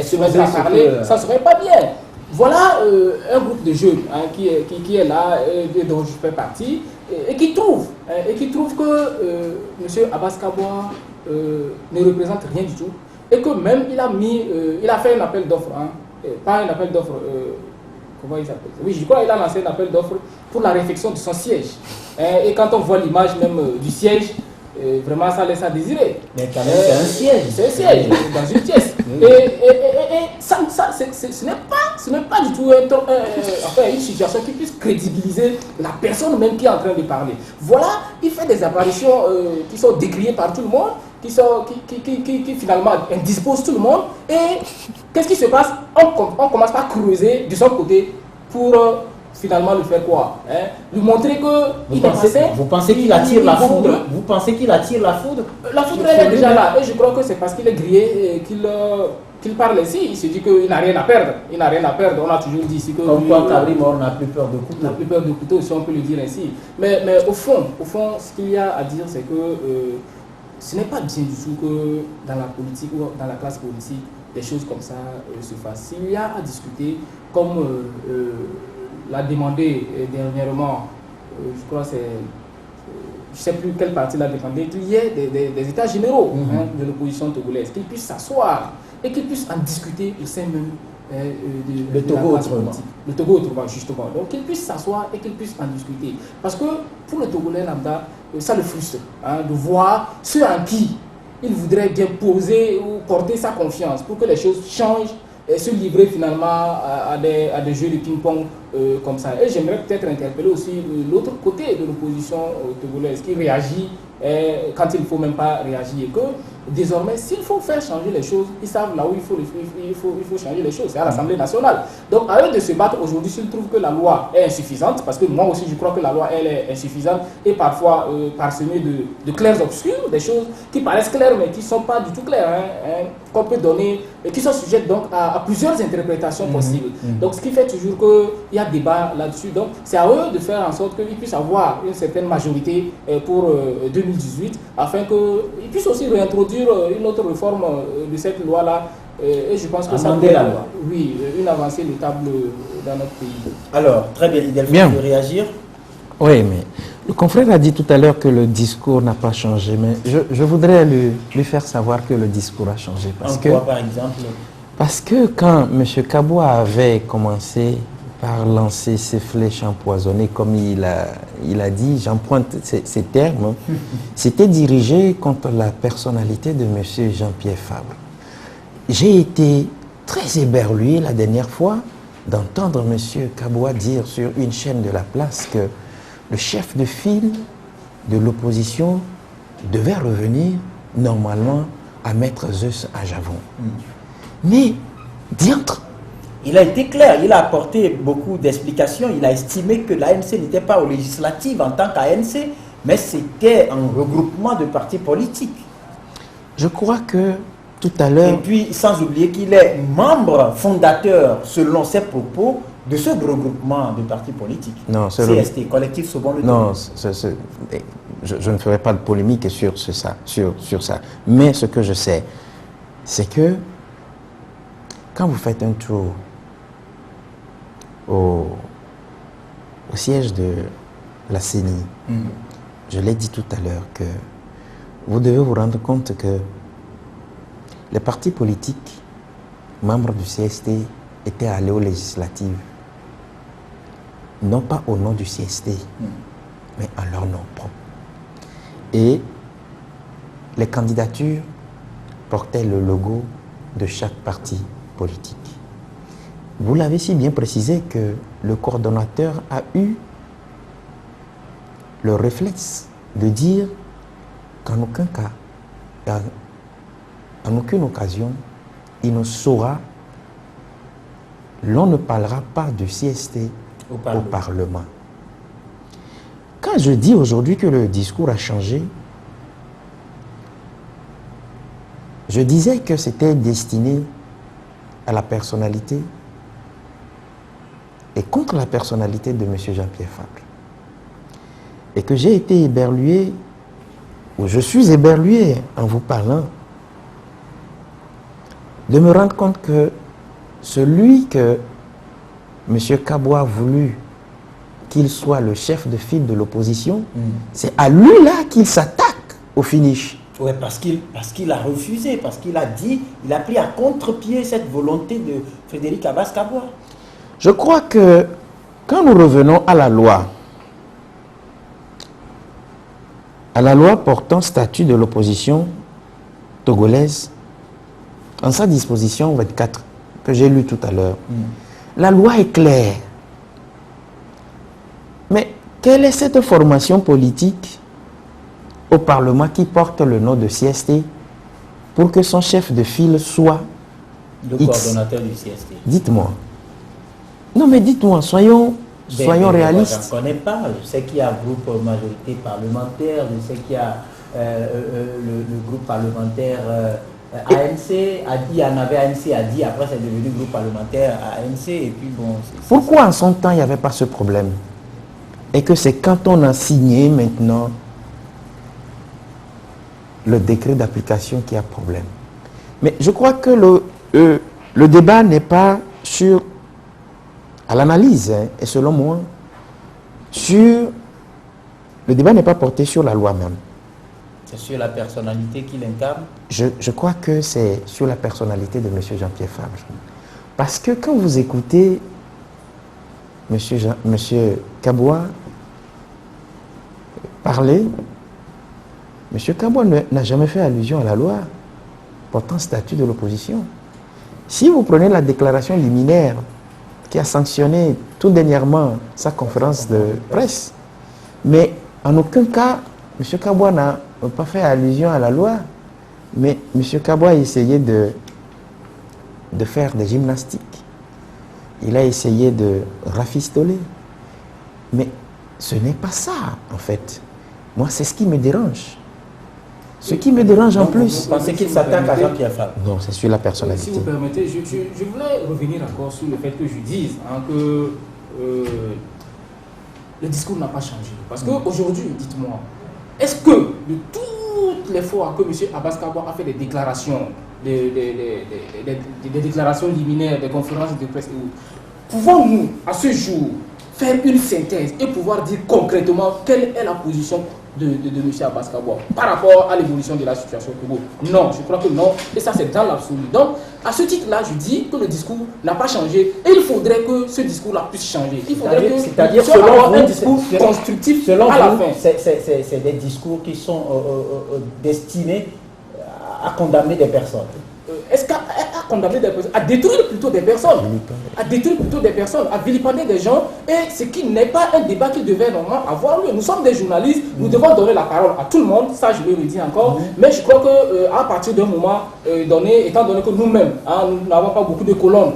se mettre à parler, ça ne serait pas bien. Voilà un groupe de jeunes qui est là, dont je fais partie, et qui trouve que M. Abbas Kaboa ne représente rien du tout, et que même il a fait un appel d'offres, pas un appel d'offres, comment il s'appelle? Oui, je crois qu'il a lancé un appel d'offres pour la réfection de son siège. Et quand on voit l'image même du siège, vraiment ça laisse à désirer. Mais quand même, c'est un siège. C'est un siège, dans une pièce. Et ça, ce n'est pas du tout une situation qui puisse crédibiliser la personne même qui est en train de parler. Voilà, il fait des apparitions qui sont décriées par tout le monde, qui finalement indisposent tout le monde. Et qu'est-ce qui se passe? On commence par creuser de son côté pour finalement le faire quoi, lui montrer que vous pensez qu'il attire la foudre? Vous pensez qu'il attire la foudre? La foudre elle est déjà là, et je crois que c'est parce qu'il est grillé qu'il parle ainsi. Il se dit qu'il n'a rien à perdre. Il n'a rien à perdre. On a toujours dit ici que comme quoi Kabri Mor n'a plus peur de couteau. N'a plus peur de couteau, si on peut le dire ainsi. Mais au fond, ce qu'il y a à dire, c'est que ce n'est pas bien du tout que dans la politique ou dans la classe politique, des choses comme ça se fassent. S'il y a à discuter, comme l'a demandé dernièrement, je crois c'est, je ne sais plus quelle partie l'a demandé, qu'il y ait des états généraux de l'opposition togolaise, qu'ils puissent s'asseoir et qu'ils puissent en discuter au sein même le Togo autrement. Le Togo autrement, justement. Donc qu'ils puissent s'asseoir et qu'ils puissent en discuter. Parce que pour le Togolais lambda, ça le frustre de voir ceux en qui il voudrait bien poser ou porter sa confiance pour que les choses changent et se livrer finalement à des jeux de ping-pong comme ça. Et j'aimerais peut-être interpeller aussi l'autre côté de l'opposition togolaise qui réagit quand il ne faut même pas réagir. Et que désormais, s'il faut faire changer les choses, ils savent là où il faut changer les choses. C'est à l'Assemblée nationale. Donc, à eux de se battre aujourd'hui, s'ils trouvent que la loi est insuffisante, parce que moi aussi je crois que la loi elle est insuffisante et parfois parsemée de clairs obscurs, des choses qui paraissent claires mais qui ne sont pas du tout claires, qu'on peut donner, et qui sont sujettes donc à plusieurs interprétations possibles. Donc, ce qui fait toujours qu'il y a débat là-dessus. Donc, c'est à eux de faire en sorte qu'ils puissent avoir une certaine majorité pour 2018, afin qu'ils puissent aussi réintroduire une autre réforme de cette loi-là. Et je pense que ça amender la loi. Oui, une avancée notable dans notre pays. Alors, très bien, Idelphine, de réagir. Oui, mais le confrère a dit tout à l'heure que le discours n'a pas changé, mais je voudrais lui faire savoir que le discours a changé. Parce que, par exemple? Parce que quand M. Kabwa avait commencé par lancer ses flèches empoisonnées, comme il a dit, j'emprunte ces termes, c'était dirigé contre la personnalité de M. Jean-Pierre Fabre. J'ai été très éberlué la dernière fois d'entendre M. Kabwa dire sur une chaîne de la place que le chef de file de l'opposition devait revenir normalement à Maître Zeus à Javon. Mais, diantre, il a été clair, il a apporté beaucoup d'explications. Il a estimé que l'ANC n'était pas aux législatives en tant qu'ANC, mais c'était un regroupement de partis politiques. Je crois que tout à l'heure... Et puis, sans oublier qu'il est membre fondateur, selon ses propos, de ce regroupement de partis politiques. Non, CST, Collectif Second le Non, je ne ferai pas de polémique sur ça. Mais ce que je sais, c'est que quand vous faites un tour au siège de la CENI, je l'ai dit tout à l'heure, que vous devez vous rendre compte que les partis politiques, membres du CST, étaient allés aux législatives, non pas au nom du CST, mais en leur nom propre. Et les candidatures portaient le logo de chaque parti politique. Vous l'avez si bien précisé que le coordonnateur a eu le réflexe de dire qu'en aucun cas, en aucune occasion, il ne saura, l'on ne parlera pas du CST au Parlement. Quand je dis aujourd'hui que le discours a changé, je disais que c'était destiné à la personnalité et contre la personnalité de M. Jean-Pierre Fabre. Et que j'ai été éberlué, ou je suis éberlué en vous parlant, de me rendre compte que celui que M. Kabwa a voulu qu'il soit le chef de file de l'opposition, c'est à lui-là qu'il s'attaque au finish. Oui, parce qu'il a refusé, parce qu'il a dit, il a pris à contre-pied cette volonté de Frédéric Abbas-Kabwa. Je crois que quand nous revenons à la loi portant statut de l'opposition togolaise, en sa disposition 24, que j'ai lu tout à l'heure, la loi est claire. Mais quelle est cette formation politique au Parlement qui porte le nom de CST pour que son chef de file soit le coordonnateur du CST? Dites-moi. Non, mais dites-moi, soyons réalistes. Je ne connais pas. Je sais qu'il y a un groupe majorité parlementaire, je sais qu'il y a le groupe parlementaire ANC. Il y en avait ANC a dit, après c'est devenu groupe parlementaire ANC. Et puis bon, pourquoi en son temps il n'y avait pas ce problème? Et que c'est quand on a signé maintenant le décret d'application qu'il y a problème. Mais je crois que le débat n'est pas sur, à l'analyse, et selon moi, le débat n'est pas porté sur la loi même. C'est sur la personnalité qu'il incarne? Je crois que c'est sur la personnalité de M. Jean-Pierre Fabre. Parce que quand vous écoutez M. Kabwa parler, M. Kabwa n'a jamais fait allusion à la loi portant statut de l'opposition. Si vous prenez la déclaration liminaire qui a sanctionné tout dernièrement sa conférence de presse, mais en aucun cas, M. Kabwa n'a n'a pas fait allusion à la loi, mais M. Kabwa a essayé de faire des gymnastiques. Il a essayé de rafistoler. Mais ce n'est pas ça, en fait. Moi, c'est ce qui me dérange. Ce qui me dérange en plus. Vous pensez qu'il s'attaque à Jean-Pierre Fall? Non, c'est sur la personnalité. Si vous permettez, je voulais revenir encore sur le fait que je dise que le discours n'a pas changé. Parce qu'aujourd'hui, dites-moi, est-ce que de toutes les fois que M. Abbas Kabwa a fait des déclarations, des déclarations liminaires, des conférences de presse et autres, pouvons-nous, à ce jour, faire une synthèse et pouvoir dire concrètement quelle est la position de M. Abbas Kabwa par rapport à l'évolution de la situation au Togo? Non, je crois que non, et ça c'est dans l'absolu. Donc, à ce titre-là, je dis que le discours n'a pas changé et il faudrait que ce discours-là puisse changer. Il faudrait c'est-à-dire selon vous, un discours constructif selon à la vous, fin. C'est des discours qui sont destinés à condamner des personnes. Est-ce qu'à condamner des personnes, à détruire plutôt des personnes, à vilipender des gens, et ce qui n'est pas un débat qui devait normalement avoir lieu. Nous sommes des journalistes, nous devons donner la parole à tout le monde, ça je le redis encore, mais je crois qu'à partir d'un moment donné, étant donné que nous-mêmes, nous n'avons pas beaucoup de colonnes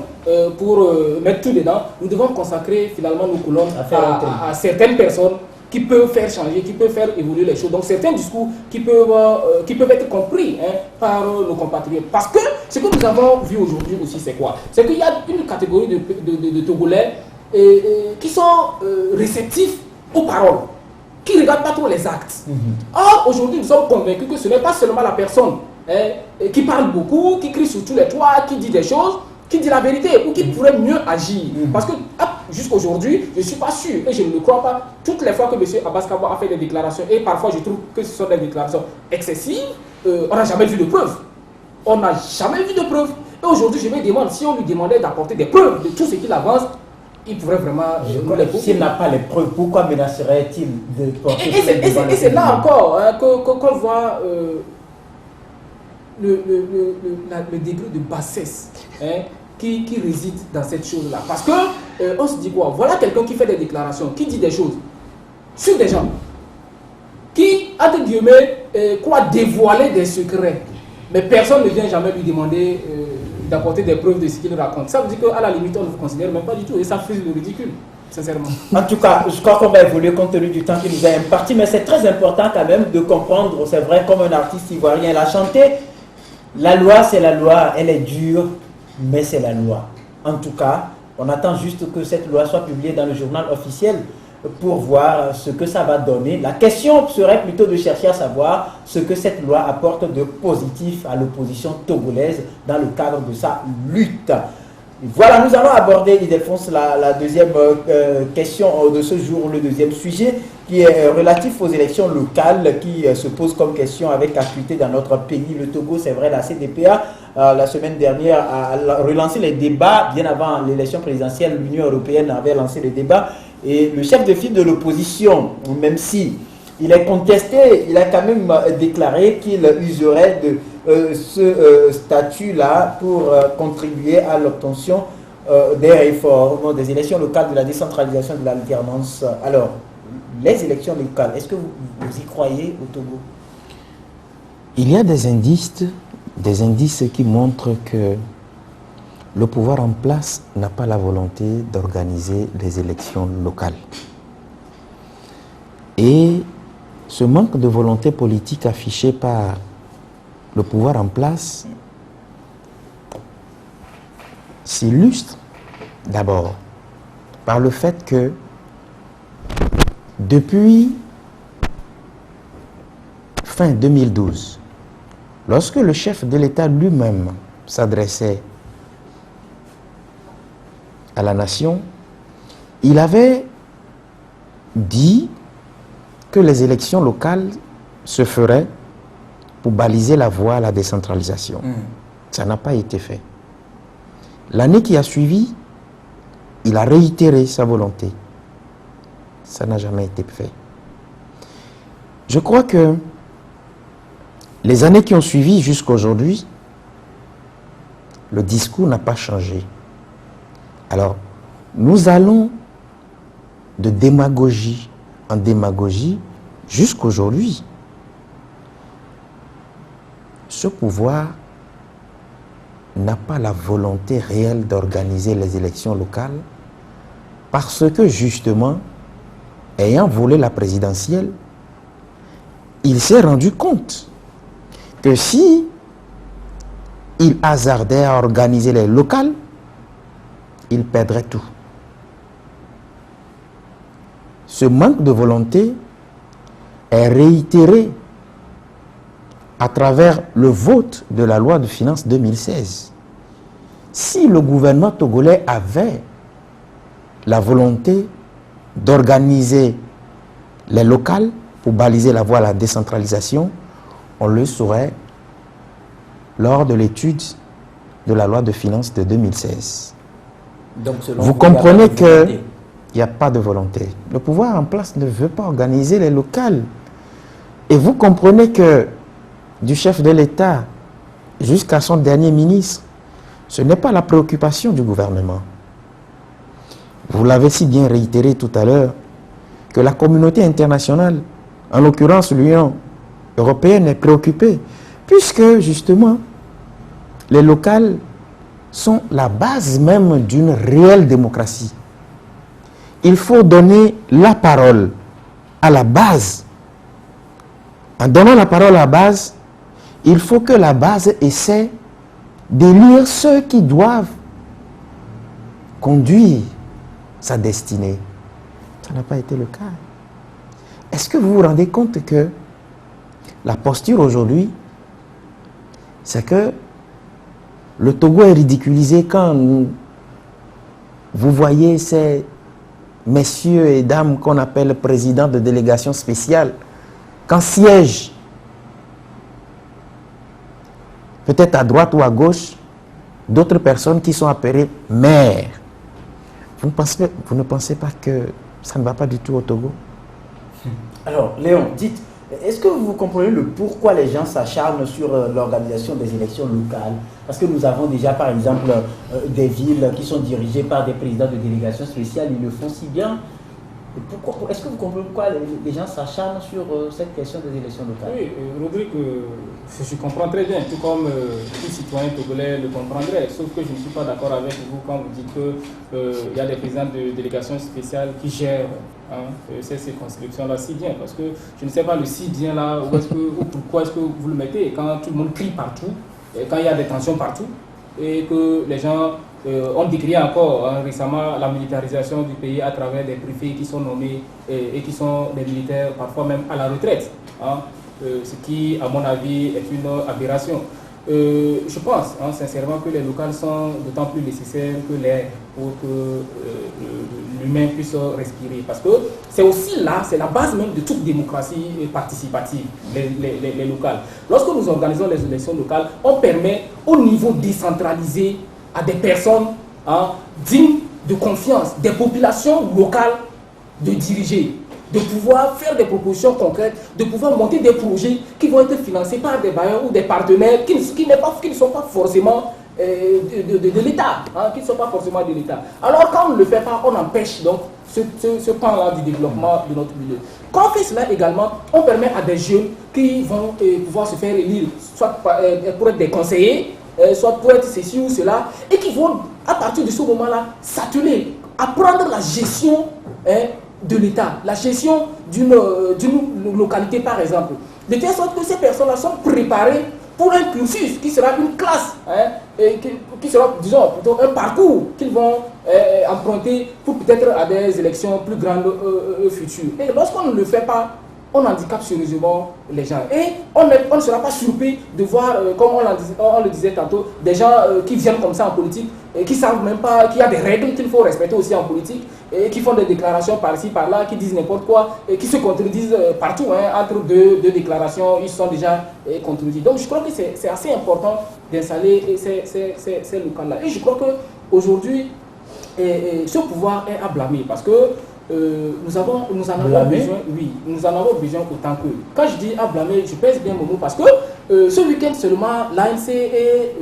pour mettre tout dedans, nous devons consacrer finalement nos colonnes à certaines personnes qui peuvent faire changer, qui peuvent faire évoluer les choses. Donc certains discours qui peuvent être compris par nos compatriotes. Parce que ce que nous avons vu aujourd'hui aussi, c'est quoi? C'est qu'il y a une catégorie de Togolais qui sont réceptifs aux paroles, qui ne regardent pas trop les actes. Or, aujourd'hui, nous sommes convaincus que ce n'est pas seulement la personne qui parle beaucoup, qui crie sur tous les toits, qui dit des choses, qui dit la vérité ou qui pourrait mieux agir. Parce que jusqu'aujourd'hui, je ne suis pas sûr et je ne le crois pas. Toutes les fois que M. Abbas Kabwa a fait des déclarations, et parfois je trouve que ce sont des déclarations excessives, on n'a jamais vu de preuves. On n'a jamais vu de preuves. Et aujourd'hui, je me demande si on lui demandait d'apporter des preuves de tout ce qu'il avance, il pourrait vraiment... S'il n'a pas les preuves, pourquoi menacerait-il de porter... Et c'est là encore qu'on voit le degré de bassesse qui réside dans cette chose-là. Parce que on se dit quoi? Voilà quelqu'un qui fait des déclarations, qui dit des choses sur des gens, qui, entre guillemets, croit dévoiler des secrets. Mais personne ne vient jamais lui demander d'apporter des preuves de ce qu'il raconte. Ça veut dire qu'à la limite, on ne vous considère même pas du tout. Et ça fait le ridicule, sincèrement. En tout cas, je crois qu'on va évoluer compte tenu du temps qui nous est imparti. Mais c'est très important quand même de comprendre, c'est vrai, comme un artiste ivoirien l'a chanté, la loi, c'est la loi, elle est dure, mais c'est la loi. En tout cas, on attend juste que cette loi soit publiée dans le journal officiel pour voir ce que ça va donner. La question serait plutôt de chercher à savoir ce que cette loi apporte de positif à l'opposition togolaise dans le cadre de sa lutte. Voilà, nous allons aborder, Ildefonse, la deuxième question de ce jour, le deuxième sujet, qui est relatif aux élections locales, qui se pose comme question avec acuité dans notre pays. Le Togo, c'est vrai, la CDPA, la semaine dernière, a relancé les débats. Bien avant l'élection présidentielle, l'Union européenne avait lancé les débats. Et le chef de file de l'opposition, même si il est contesté, il a quand même déclaré qu'il userait de ce statut-là pour contribuer à l'obtention des réformes, des élections locales, de la décentralisation, de l'alternance. Alors, les élections locales, est-ce que vous y croyez au Togo? Il y a des indices qui montrent que le pouvoir en place n'a pas la volonté d'organiser des élections locales. Et ce manque de volonté politique affiché par le pouvoir en place s'illustre d'abord par le fait que depuis fin 2012, lorsque le chef de l'État lui-même s'adressait à la nation, il avait dit que les élections locales se feraient pour baliser la voie à la décentralisation. Ça n'a pas été fait. L'année qui a suivi, il a réitéré sa volonté. Ça n'a jamais été fait. Je crois que les années qui ont suivi jusqu'à aujourd'hui, le discours n'a pas changé. Alors, nous allons de démagogie en démagogie jusqu'aujourd'hui. ce pouvoir n'a pas la volonté réelle d'organiser les élections locales parce que justement, ayant volé la présidentielle, il s'est rendu compte que si il hasardait à organiser les locales, il perdrait tout. Ce manque de volonté est réitéré à travers le vote de la loi de finances 2016. Si le gouvernement togolais avait la volonté d'organiser les locales pour baliser la voie à la décentralisation, on le saurait lors de l'étude de la loi de finances de 2016. Donc, vous comprenez qu'il n'y a pas de volonté. Le pouvoir en place ne veut pas organiser les locales. Et vous comprenez que du chef de l'État jusqu'à son dernier ministre, ce n'est pas la préoccupation du gouvernement. Vous l'avez si bien réitéré tout à l'heure, que la communauté internationale, en l'occurrence l'Union européenne, est préoccupée, puisque justement, les locales sont la base même d'une réelle démocratie. Il faut donner la parole à la base. En donnant la parole à la base, il faut que la base essaie d'élire ceux qui doivent conduire sa destinée. Ça n'a pas été le cas. Est-ce que vous vous rendez compte que la posture aujourd'hui, c'est que le Togo est ridiculisé quand vous voyez ces messieurs et dames qu'on appelle présidents de délégation spéciale, quand siègent peut-être à droite ou à gauche d'autres personnes qui sont appelées maires. Vous ne pensez pas que ça ne va pas du tout au Togo? Alors, Léon, dites, est-ce que vous comprenez le pourquoi les gens s'acharnent sur l'organisation des élections locales? Parce que nous avons déjà, par exemple, des villes qui sont dirigées par des présidents de délégations spéciales, ils le font si bien. Est-ce que vous comprenez pourquoi les gens s'acharnent sur cette question des élections locales? Oui, Rodrigue, je comprends très bien, tout comme tout citoyen togolais le comprendrait, sauf que je ne suis pas d'accord avec vous quand vous dites qu'il y a des présidents de délégations spéciales qui gèrent ces circonscriptions-là si bien, parce que je ne sais pas le si bien là, ou pourquoi est-ce que vous le mettez, quand tout le monde crie partout, et quand il y a des tensions partout, et que les gens ont décrit encore récemment la militarisation du pays à travers des préfets qui sont nommés et qui sont des militaires parfois même à la retraite, ce qui à mon avis est une aberration. Je pense sincèrement que les locales sont d'autant plus nécessaires que l'air pour que l'humain puisse respirer, parce que c'est aussi là, c'est la base même de toute démocratie participative, les locales. Lorsque nous organisons les élections locales, on permet au niveau décentralisé à des personnes dignes de confiance, des populations locales de diriger, de pouvoir faire des propositions concrètes, de pouvoir monter des projets qui vont être financés par des bailleurs ou des partenaires qui ne sont pas forcément de l'État, qui ne sont pas forcément de l'État. Alors quand on ne le fait pas, on empêche donc ce pan-là du développement de notre milieu. Quand on fait cela également, on permet à des jeunes qui vont pouvoir se faire élire, soit pour être des conseillers, soit pour être ceci ou cela, et qui vont, à partir de ce moment-là, s'atteler à prendre la gestion de l'État, la gestion d'une localité par exemple, de telle sorte que ces personnes-là sont préparées pour un cursus qui sera une classe, et qui sera, disons, plutôt un parcours qu'ils vont emprunter pour peut-être à des élections plus grandes futures. Et lorsqu'on ne le fait pas, on handicape sérieusement les gens. Et on ne sera pas surpris de voir, comme on le disait tantôt, des gens qui viennent comme ça en politique et qui ne savent même pas qu'il y a des règles qu'il faut respecter aussi en politique et qui font des déclarations par-ci, par-là, qui disent n'importe quoi et qui se contredisent partout. Entre deux déclarations, ils sont déjà contredits. Donc je crois que c'est assez important d'installer ces locales-là. Et je crois qu'aujourd'hui, ce pouvoir est à blâmer parce que nous en avons besoin, oui, nous en avons besoin autant que. Quand je dis à blâmer, je pèse bien mon mot parce que ce week-end seulement, l'ANC et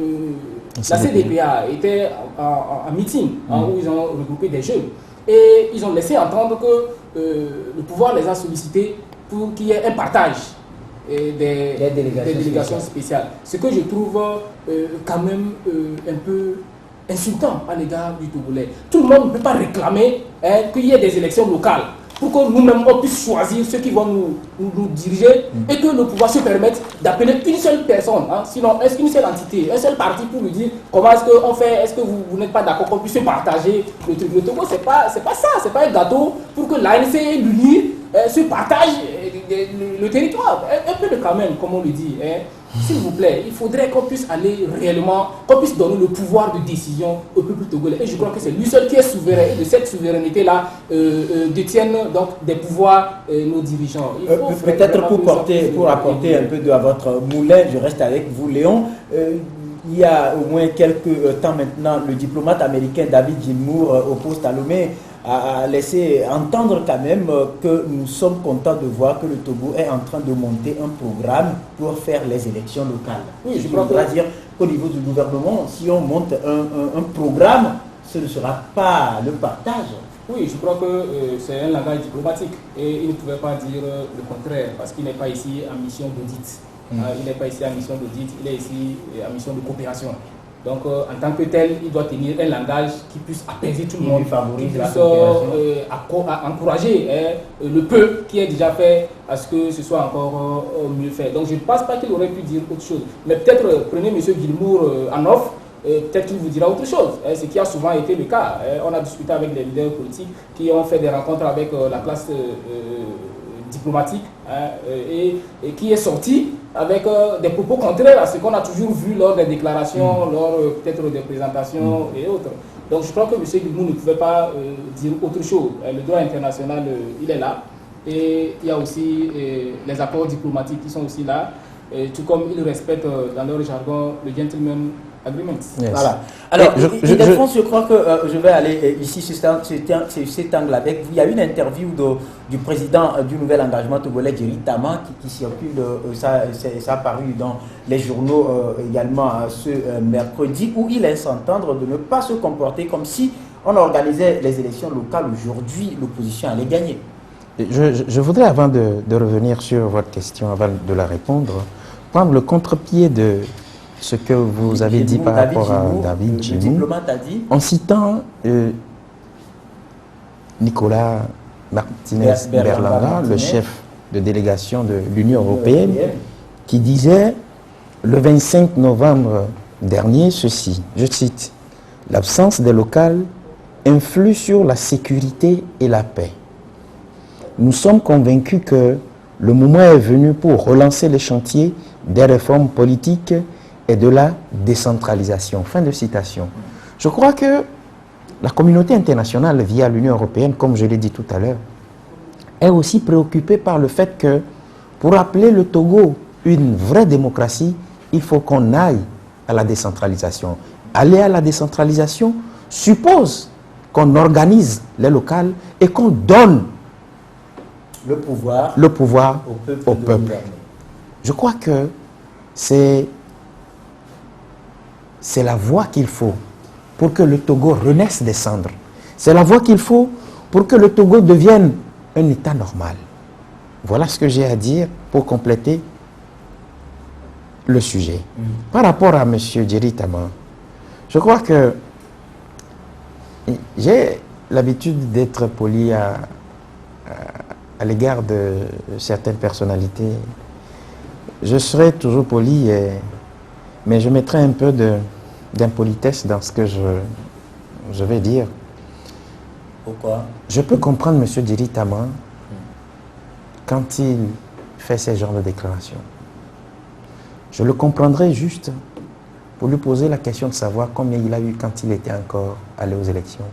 la CDPA étaient en meeting où ils ont regroupé des jeunes et ils ont laissé entendre que le pouvoir les a sollicités pour qu'il y ait un partage des délégations spéciales. Ce que je trouve quand même un peu insultant à l'égard du Togolais. Tout le monde ne peut pas réclamer qu'il y ait des élections locales pour que nous-mêmes on puisse choisir ceux qui vont nous diriger et que le pouvoir se permette d'appeler une seule personne, sinon est-ce qu'une seule entité, un seul parti pour lui dire comment est-ce qu'on fait, est-ce que vous n'êtes pas d'accord qu'on puisse partager le truc. Le Togo, c'est pas ça, c'est pas un gâteau pour que l'ANC et l'UNI se partagent le territoire. Un peu de quand même, comme on le dit. S'il vous plaît, il faudrait qu'on puisse aller réellement, qu'on puisse donner le pouvoir de décision au peuple togolais. Et je crois que c'est lui seul qui est souverain. Et de cette souveraineté-là détiennent donc des pouvoirs nos dirigeants. Peut-être pour apporter un peu d'eau à votre moulin, je reste avec vous, Léon. Il y a au moins quelques temps maintenant, le diplomate américain David Gilmour au poste à Lomé a laissé entendre quand même que nous sommes contents de voir que le Togo est en train de monter un programme pour faire les élections locales. Oui, je crois dire qu'au niveau du gouvernement, si on monte un programme, ce ne sera pas le partage. Oui, je crois que c'est un langage diplomatique et il ne pouvait pas dire le contraire parce qu'il n'est pas ici en mission d'audit. Il n'est pas ici en mission d'audit, il est ici en mission de coopération. Donc, en tant que tel, il doit tenir un langage qui puisse apaiser tout le monde, qui puisse encourager le peu qui est déjà fait à ce que ce soit encore mieux fait. Donc, je ne pense pas qu'il aurait pu dire autre chose. Mais peut-être, prenez M. Gilmour en offre, peut-être qu'il vous dira autre chose, ce qui a souvent été le cas. On a discuté avec des leaders politiques qui ont fait des rencontres avec la classe diplomatique et qui est sorti avec des propos contraires à ce qu'on a toujours vu lors des déclarations, lors peut-être des présentations et autres. Donc je crois que M. Gilmour ne pouvait pas dire autre chose. Le droit international, il est là. Et il y a aussi les accords diplomatiques qui sont aussi là. Tout comme ils respectent dans leur jargon le gentleman agreement. Yes. Voilà. Alors, je crois que je vais aller ici sur cet angle avec vous. Il y a une interview du président du nouvel engagement togolais, Djeri Tama, qui circule, ça a paru dans les journaux également ce mercredi, où il laisse entendre de ne pas se comporter comme si on organisait les élections locales aujourd'hui, l'opposition allait gagner. Je voudrais, avant de revenir sur votre question, avant de la répondre, prendre le contre-pied de ce que vous avez dit par rapport à David Gilmour, en citant Nicolas Martinez Berlanga, le chef de délégation de l'Union européenne, qui disait le 25 novembre dernier ceci, je cite, « L'absence des locales influe sur la sécurité et la paix. Nous sommes convaincus que le moment est venu pour relancer les chantiers des réformes politiques et de la décentralisation. » Fin de citation. Je crois que la communauté internationale, via l'Union européenne, comme je l'ai dit tout à l'heure, est aussi préoccupée par le fait que pour appeler le Togo une vraie démocratie, il faut qu'on aille à la décentralisation. Aller à la décentralisation suppose qu'on organise les locales et qu'on donne le pouvoir au peuple. Je crois que c'est la voie qu'il faut pour que le Togo renaisse des cendres. C'est la voie qu'il faut pour que le Togo devienne un État normal. Voilà ce que j'ai à dire pour compléter le sujet. Par rapport à M. Djeri Tama, je crois que j'ai l'habitude d'être poli à l'égard de certaines personnalités. Je serai toujours poli, mais je mettrai un peu d'impolitesse dans ce que je vais dire. Pourquoi? Je peux comprendre M. Djeri Tama quand il fait ce genre de déclaration. Je le comprendrai juste pour lui poser la question de savoir combien il a eu quand il était encore allé aux élections.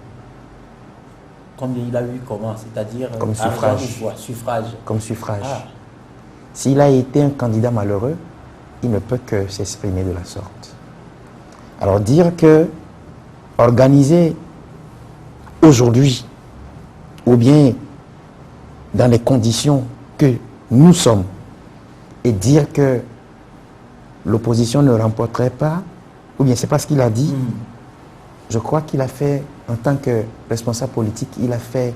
Combien il a eu comment? C'est-à-dire comme suffrage. Suffrage. Comme suffrage. Ah. S'il a été un candidat malheureux, il ne peut que s'exprimer de la sorte. Alors dire que organiser aujourd'hui, ou bien dans les conditions que nous sommes, et dire que l'opposition ne remporterait pas, ou bien c'est pas ce qu'il a dit, je crois qu'il a fait, en tant que responsable politique, il a fait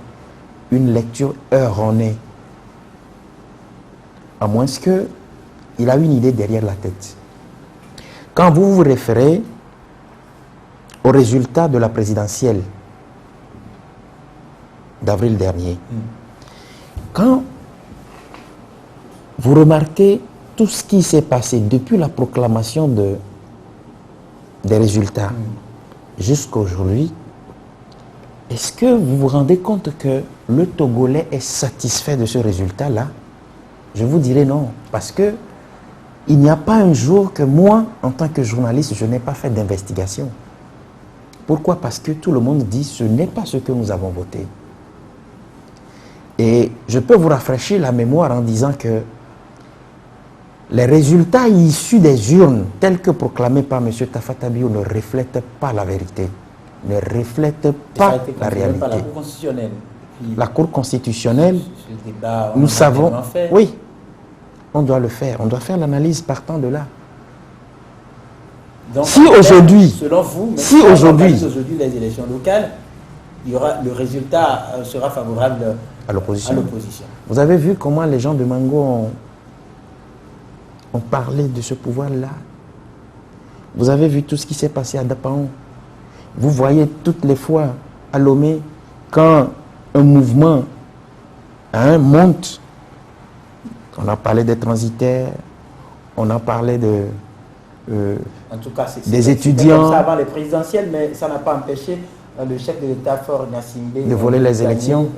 une lecture erronée. À moins que il a une idée derrière la tête. Quand vous vous référez aux résultats de la présidentielle d'avril dernier, quand vous remarquez tout ce qui s'est passé depuis la proclamation des résultats jusqu'à aujourd'hui, est-ce que vous vous rendez compte que le Togolais est satisfait de ce résultat-là? Je vous dirais non, parce que il n'y a pas un jour que moi, en tant que journaliste, je n'ai pas fait d'investigation. Pourquoi? Parce que tout le monde dit ce n'est pas ce que nous avons voté. Et je peux vous rafraîchir la mémoire en disant que les résultats issus des urnes, tels que proclamés par M. Tafa Tabiou, ne reflètent pas la vérité, ne reflètent pas la réalité. Par la Cour constitutionnelle. La Cour constitutionnelle, nous savons, oui, on doit le faire, on doit faire l'analyse partant de là. Donc, si aujourd'hui, selon vous, si aujourd'hui les élections locales, le résultat sera favorable à l'opposition. Vous avez vu comment les gens de Mango ont parlé de ce pouvoir-là. Vous avez vu tout ce qui s'est passé à Dapaon. Vous voyez toutes les fois à Lomé, quand un mouvement monte, on a parlé des transitaires, on a parlé en tout cas, des étudiants. Comme ça avant les présidentielles, mais ça n'a pas empêché le chef de l'État, Faure Gnassingbé, de voler les élections.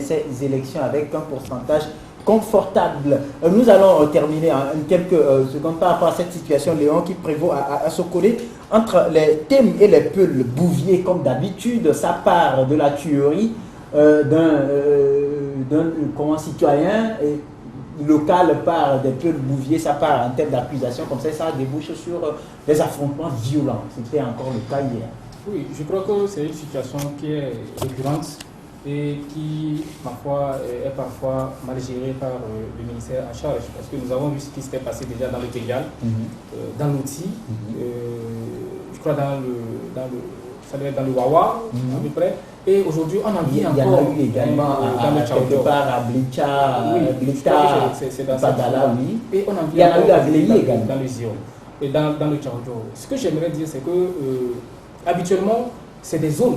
Ces élections avec un pourcentage confortable. Nous allons terminer en quelques secondes par rapport à cette situation, Léon, qui prévaut à Sokone. Entre les thèmes et les peuls, Bouvier, comme d'habitude, ça part de la tuerie d'un citoyen local par des peuls Bouvier, ça part en termes d'accusation, comme ça débouche sur des affrontements violents. C'était encore le cas hier. Oui, je crois que c'est une situation qui est récurrente et qui parfois est mal gérée par le ministère en charge. Parce que nous avons vu ce qui s'était passé déjà dans le Pégal, dans l'outil, je crois dans le Wawa, à peu près. Et aujourd'hui, on en vit encore. Il y en a eu également dans le quelque part à Blicha, c'est dans Padala, oui. Et on en vit il y en a eu à Gléy également. Dans le Zion et dans le Tchaoudjo. Ce que j'aimerais dire, c'est que habituellement, c'est des zones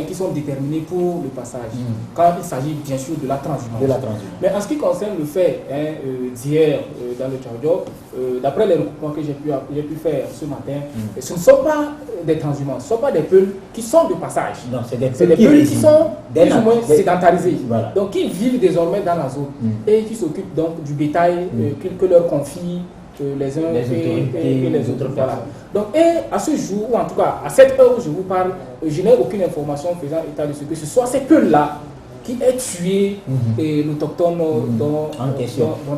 qui sont déterminées pour le passage, quand il s'agit bien sûr de la transhumance. Mais en ce qui concerne le fait d'hier dans le Tchaoudjo, d'après les recoupements que j'ai pu faire ce matin, ce ne sont pas des transhumances, ce ne sont pas des peuples qui sont de passage. Non, c'est des peuples qui sont plus ou moins sédentarisés, voilà. Donc qui vivent désormais dans la zone et qui s'occupent donc du bétail que leur confient les uns et les autres. Voilà. Donc, et à ce jour, ou en tout cas à cette heure où je vous parle, je n'ai aucune information faisant état de ce que ce soit ces peuples-là qui aient tué l'autochtone dont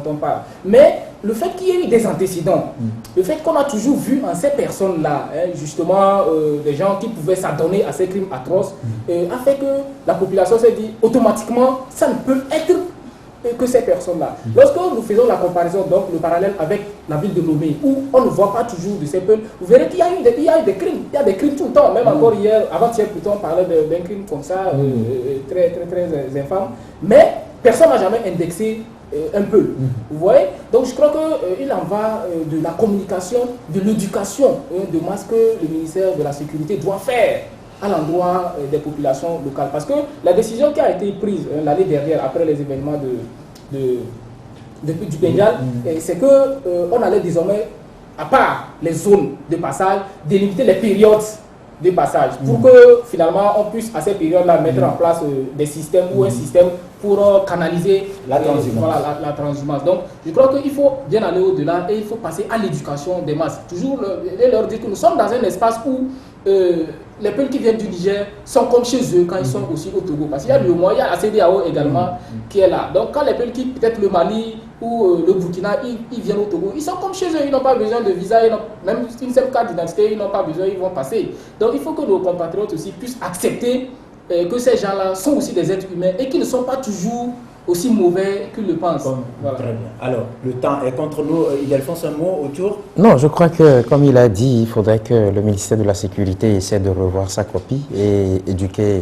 on parle. Mais le fait qu'il y ait eu des antécédents, le fait qu'on a toujours vu en ces personnes-là, justement, des gens qui pouvaient s'adonner à ces crimes atroces, a fait que la population s'est dit automatiquement, ça ne peut être que ces personnes-là. Lorsque nous faisons la comparaison, donc le parallèle avec la ville de Lomé, où on ne voit pas toujours de ces peuples, vous verrez qu'il y a eu des crimes, il y a des crimes tout le temps, même encore hier, avant-hier plutôt, on parlait d'un crime comme ça, très, très, très infâme, mais personne n'a jamais indexé un peu. Vous voyez? Donc je crois qu'il en va de la communication, de l'éducation de masse que le ministère de la Sécurité doit faire à l'endroit des populations locales. Parce que la décision qui a été prise l'année dernière, après les événements du Bengal, c'est qu'on allait désormais, à part les zones de passage, délimiter les périodes de passage, pour que finalement on puisse à ces périodes-là mettre en place des systèmes ou un système pour canaliser la transhumance. Donc je crois qu'il faut bien aller au-delà et il faut passer à l'éducation des masses. Toujours leur dire que nous sommes dans un espace où les peuples qui viennent du Niger sont comme chez eux quand ils sont aussi au Togo. Parce qu'il y a le moyen, il y a la CEDEAO également qui est là. Donc quand les peuples qui, peut-être le Mali ou le Burkina, ils viennent au Togo, ils sont comme chez eux, ils n'ont pas besoin de visa, même une seule carte d'identité, ils n'ont pas besoin, ils vont passer. Donc il faut que nos compatriotes aussi puissent accepter que ces gens-là sont aussi des êtres humains et qu'ils ne sont pas toujours aussi mauvais qu'ils le pensent. Voilà. Très bien. Alors, le temps est contre nous. Il Alphonse, un mot autour? Non, je crois que, comme il a dit, il faudrait que le ministère de la Sécurité essaie de revoir sa copie et éduquer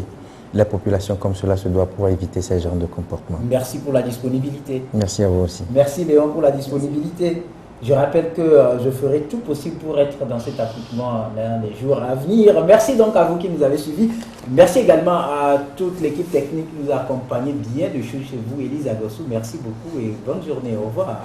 la population comme cela se doit pour éviter ce genre de comportement. Merci pour la disponibilité. Merci à vous aussi. Merci Léon pour la disponibilité. Je rappelle que je ferai tout possible pour être dans cet accoutrement dans les jours à venir. Merci donc à vous qui nous avez suivis. Merci également à toute l'équipe technique qui nous a accompagnés. Bien de choses chez vous, Élise Agossou. Merci beaucoup et bonne journée. Au revoir.